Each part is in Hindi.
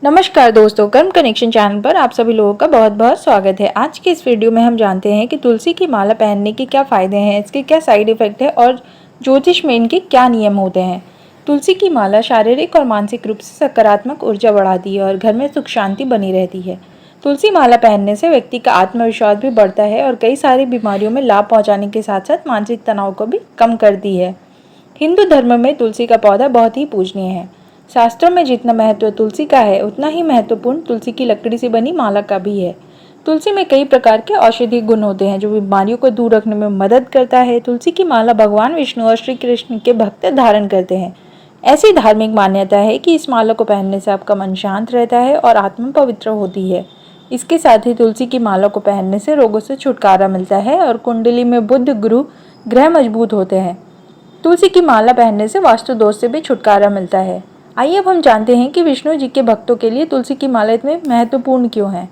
नमस्कार दोस्तों, कर्म कनेक्शन चैनल पर आप सभी लोगों का बहुत बहुत स्वागत है। आज की इस वीडियो में हम जानते हैं कि तुलसी की माला पहनने के क्या फ़ायदे हैं, इसके क्या साइड इफ़ेक्ट है और ज्योतिष में इनके क्या नियम होते हैं। तुलसी की माला शारीरिक और मानसिक रूप से सकारात्मक ऊर्जा बढ़ाती है और घर में सुख शांति बनी रहती है। तुलसी माला पहनने से व्यक्ति का आत्मविश्वास भी बढ़ता है और कई सारी बीमारियों में लाभ पहुँचाने के साथ साथ मानसिक तनाव को भी कम करती है। हिंदू धर्म में तुलसी का पौधा बहुत ही पूजनीय है। शास्त्रों में जितना महत्व तुलसी का है उतना ही महत्वपूर्ण तुलसी की लकड़ी से बनी माला का भी है। तुलसी में कई प्रकार के औषधीय गुण होते हैं जो बीमारियों को दूर रखने में मदद करता है। तुलसी की माला भगवान विष्णु और श्री कृष्ण के भक्त धारण करते हैं। ऐसी धार्मिक मान्यता है कि इस माला को पहनने से आपका मन शांत रहता है और आत्मा पवित्र होती है। इसके साथ ही तुलसी की माला को पहनने से रोगों से छुटकारा मिलता है और कुंडली में बुध गुरु ग्रह मजबूत होते हैं। तुलसी की माला पहनने से वास्तु दोष से भी छुटकारा मिलता है। आइए अब हम जानते हैं कि विष्णु जी के भक्तों के लिए तुलसी की माला इतनी महत्वपूर्ण क्यों है।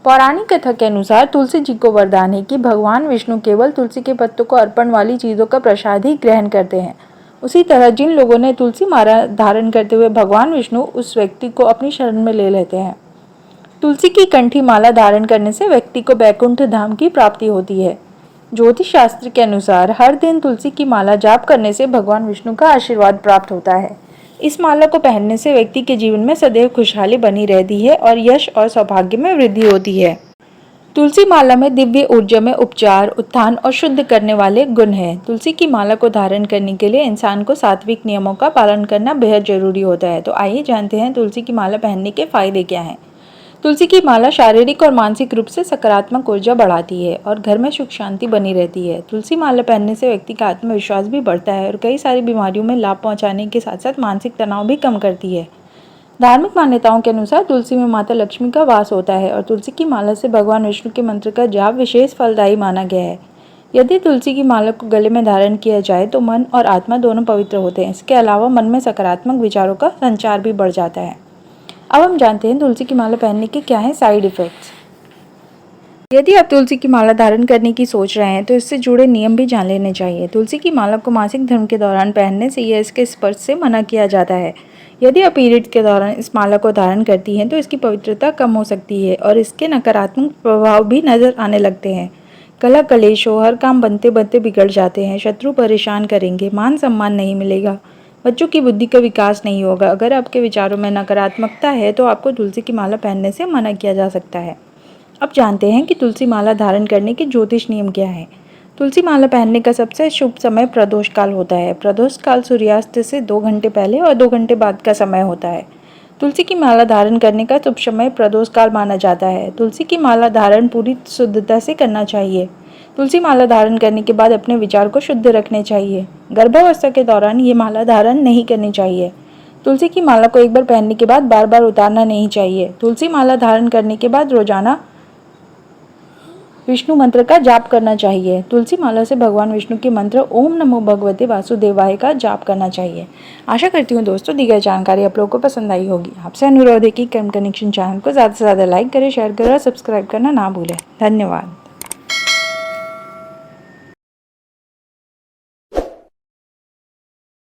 पौराणिक कथा के अनुसार तुलसी जी को वरदान है कि भगवान विष्णु केवल तुलसी के पत्तों को अर्पण वाली चीज़ों का प्रसाद ही ग्रहण करते हैं। उसी तरह जिन लोगों ने तुलसी माला धारण करते हुए भगवान विष्णु उस व्यक्ति को अपनी शरण में ले लेते हैं। तुलसी की कंठी माला धारण करने से व्यक्ति को वैकुंठ धाम की प्राप्ति होती है। ज्योतिष शास्त्र के अनुसार हर दिन तुलसी की माला जाप करने से भगवान विष्णु का आशीर्वाद प्राप्त होता है। इस माला को पहनने से व्यक्ति के जीवन में सदैव खुशहाली बनी रहती है और यश और सौभाग्य में वृद्धि होती है। तुलसी माला में दिव्य ऊर्जा में उपचार, उत्थान और शुद्ध करने वाले गुण हैं। तुलसी की माला को धारण करने के लिए इंसान को सात्विक नियमों का पालन करना बेहद जरूरी होता है। तो आइए जानते हैं तुलसी की माला पहनने के फायदे क्या हैं। तुलसी की माला शारीरिक और मानसिक रूप से सकारात्मक ऊर्जा बढ़ाती है और घर में सुख शांति बनी रहती है। तुलसी माला पहनने से व्यक्ति का आत्मविश्वास भी बढ़ता है और कई सारी बीमारियों में लाभ पहुंचाने के साथ साथ मानसिक तनाव भी कम करती है। धार्मिक मान्यताओं के अनुसार तुलसी में माता लक्ष्मी का वास होता है और तुलसी की माला से भगवान विष्णु के मंत्र का जाप विशेष फलदायी माना गया है। यदि तुलसी की माला को गले में धारण किया जाए तो मन और आत्मा दोनों पवित्र होते हैं। इसके अलावा मन में सकारात्मक विचारों का संचार भी बढ़ जाता है। अब हम जानते हैं तुलसी की माला पहनने के क्या हैं साइड इफ़ेक्ट्स। यदि आप तुलसी की माला धारण करने की सोच रहे हैं तो इससे जुड़े नियम भी जान लेने चाहिए। तुलसी की माला को मासिक धर्म के दौरान पहनने से या इसके स्पर्श से मना किया जाता है। यदि आप पीरियड के दौरान इस माला को धारण करती हैं तो इसकी पवित्रता कम हो सकती है और इसके नकारात्मक प्रभाव भी नजर आने लगते हैं। कलह कलेश हो, हर काम बनते बनते बिगड़ जाते हैं, शत्रु परेशान करेंगे, मान सम्मान नहीं मिलेगा, बच्चों की बुद्धि का विकास नहीं होगा। अगर आपके विचारों में नकारात्मकता है तो आपको तुलसी की माला पहनने से मना किया जा सकता है। अब जानते हैं कि तुलसी माला धारण करने के ज्योतिष नियम क्या हैं। तुलसी माला पहनने का सबसे शुभ समय प्रदोष काल होता है। प्रदोष काल सूर्यास्त से 2 घंटे पहले और 2 घंटे बाद का समय होता है। तुलसी की माला धारण करने का शुभ समय प्रदोष काल माना जाता है। तुलसी की माला धारण पूरी शुद्धता से करना चाहिए। तुलसी माला धारण करने के बाद अपने विचार को शुद्ध रखने चाहिए। गर्भावस्था के दौरान ये माला धारण नहीं करनी चाहिए। तुलसी की माला को एक बार पहनने के बाद बार बार उतारना नहीं चाहिए। तुलसी माला धारण करने के बाद रोजाना विष्णु मंत्र का जाप करना चाहिए। तुलसी माला से भगवान विष्णु के मंत्र ओम नमो भगवते वासुदेवाय का जाप करना चाहिए। आशा करती हूँ दोस्तों दी गई जानकारी आप लोगों को पसंद आई होगी। आपसे अनुरोध है कि कर्म कनेक्शन चैनल को ज़्यादा से ज़्यादा लाइक करें, शेयर करें और सब्सक्राइब करना ना भूलें। धन्यवाद।